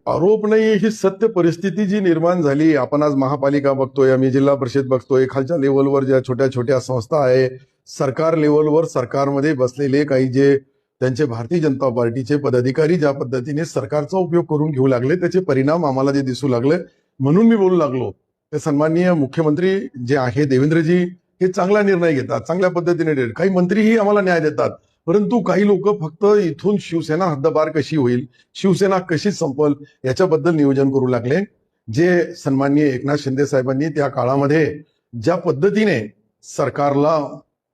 आरोप नाही, ही सत्य परिस्थिती जी निर्माण झाली. आपण आज महापालिका बघतोय, आम्ही जिल्हा परिषद बघतोय, खालच्या लेवलवर ज्या छोट्या छोट्या संस्था आहे, सरकार लेवलवर सरकारमध्ये बसलेले काही जे त्यांचे भारतीय जनता पार्टीचे पदाधिकारी ज्या पद्धतीने सरकारचा उपयोग करून घेऊ लागले, त्याचे परिणाम आम्हाला जे दिसू लागले. म्हणून मी बोलू लागलो. ते सन्माननीय मुख्यमंत्री जे आहे देवेंद्रजी, हे चांगला निर्णय घेतात, चांगल्या पद्धतीने देतात. काही मंत्रीही आम्हाला न्याय देतात. परंतु काही लोक फक्त इथून शिवसेना हद्दपार कशी होईल, शिवसेना कशी संपल, याच्याबद्दल नियोजन करू लागले. जे सन्माननीय एकनाथ शिंदे साहेबांनी त्या काळामध्ये ज्या पद्धतीने सरकारला,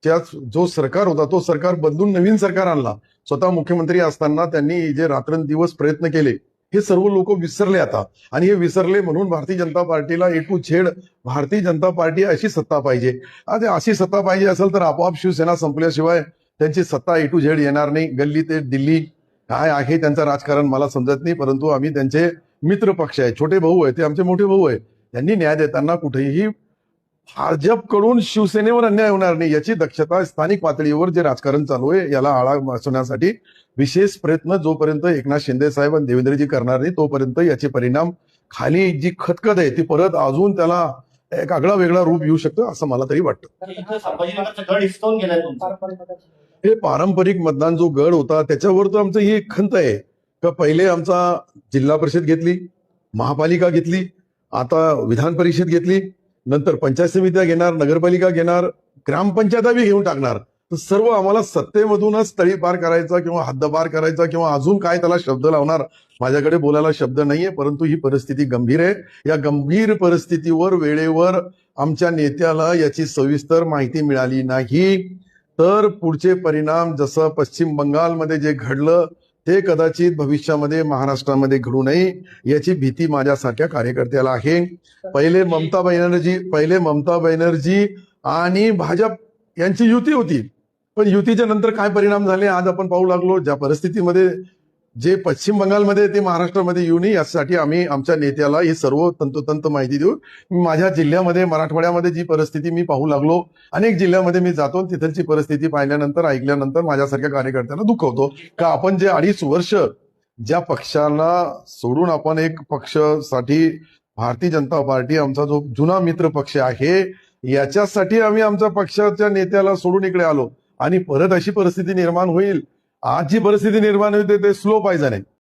त्या जो सरकार होता तो सरकार बदलून नवीन सरकार आणला, स्वतः मुख्यमंत्री असताना त्यांनी जे रात्रंदिवस प्रयत्न केले, हे सर्व लोक विसरले आता. आणि हे विसरले म्हणून भारतीय जनता पार्टीला ए to Z Bharatiya Janata party अशी सत्ता पाहिजे. आज अशी सत्ता पाहिजे असेल तर आपोआप शिवसेना संपल्याशिवाय त्यांची सत्ता ए टू झेड येणार नाही. गल्ली ते दिल्ली काय आहे त्यांचं राजकारण मला समजत नाही. परंतु आम्ही त्यांचे मित्र पक्ष आहे, छोटे भाऊ आहे, ते आमचे मोठे भाऊ आहे. त्यांनी न्याय देताना कुठेही भाजपकडून शिवसेनेवर अन्याय होणार नाही याची दक्षता स्थानिक पातळीवर जे राजकारण चालू आहे याला आळा बसवण्यासाठी विशेष प्रयत्न जोपर्यंत एकनाथ शिंदे साहेब आणि देवेंद्रजी करणार नाही तोपर्यंत याचे परिणाम खाली जी खतखत आहे ती परत अजून त्याला एक आगळा वेगळा रूप येऊ शकतं असं मला तरी वाटतं. संभाजीनगरचा गड हिसकावून गेलाय तुमचा. हे पारंपरिक मतदान जो गड होता त्याच्यावर तर आमचं ही एक खंत आहे का पहिले आमचा जिल्हा परिषद घेतली, महापालिका घेतली, आता विधान परिषद घेतली, नंतर पंचायत समित्या घेणार, नगरपालिका घेणार, ग्रामपंचायता बी घेऊन टाकणार. तर सर्व आम्हाला सत्तेमधूनच तळी पार करायचा किंवा हद्दपार करायचा किंवा अजून काय त्याला शब्द लावणार, माझ्याकडे बोलायला शब्द नाहीये. परंतु ही परिस्थिती गंभीर आहे. या गंभीर परिस्थितीवर वेळेवर आमच्या नेत्याला याची सविस्तर माहिती मिळाली नाही तर पुढचे परिणाम जसं पश्चिम बंगालमध्ये जे घडलं ते कदाचित भविष्यामध्ये महाराष्ट्रामध्ये घडू नये याची भीती माझ्यासारख्या कार्यकर्त्याला आहे. पहिले ममता बॅनर्जी आणि भाजप यांची युती होती, पण युतीच्या नंतर काय परिणाम झाले आज आपण पाहू लागलो. ज्या परिस्थितीमध्ये जे पश्चिम बंगालमध्ये ते महाराष्ट्रामध्ये येऊ नये यासाठी आम्ही आमच्या नेत्याला ही सर्व तंतोतंत माहिती देऊ. माझ्या जिल्ह्यामध्ये मराठवाड्यामध्ये जी परिस्थिती मी पाहू लागलो, अनेक जिल्ह्यामध्ये मी जातो, तिथलची परिस्थिती पाहिल्यानंतर ऐकल्यानंतर माझ्यासारख्या कार्यकर्त्यांना दुःख होतो का आपण जे 2.5 वर्ष ज्या पक्षाला सोडून आपण एक पक्षासाठी भारतीय जनता पार्टी आमचा जो जुना मित्र पक्ष आहे याच्यासाठी आम्ही आमच्या पक्षाच्या नेत्याला सोडून इकडे आलो आणि परत अशी परिस्थिती निर्माण होईल. आज जी परिस्थिती निर्माण होते ते स्लो पाहिजे नाही.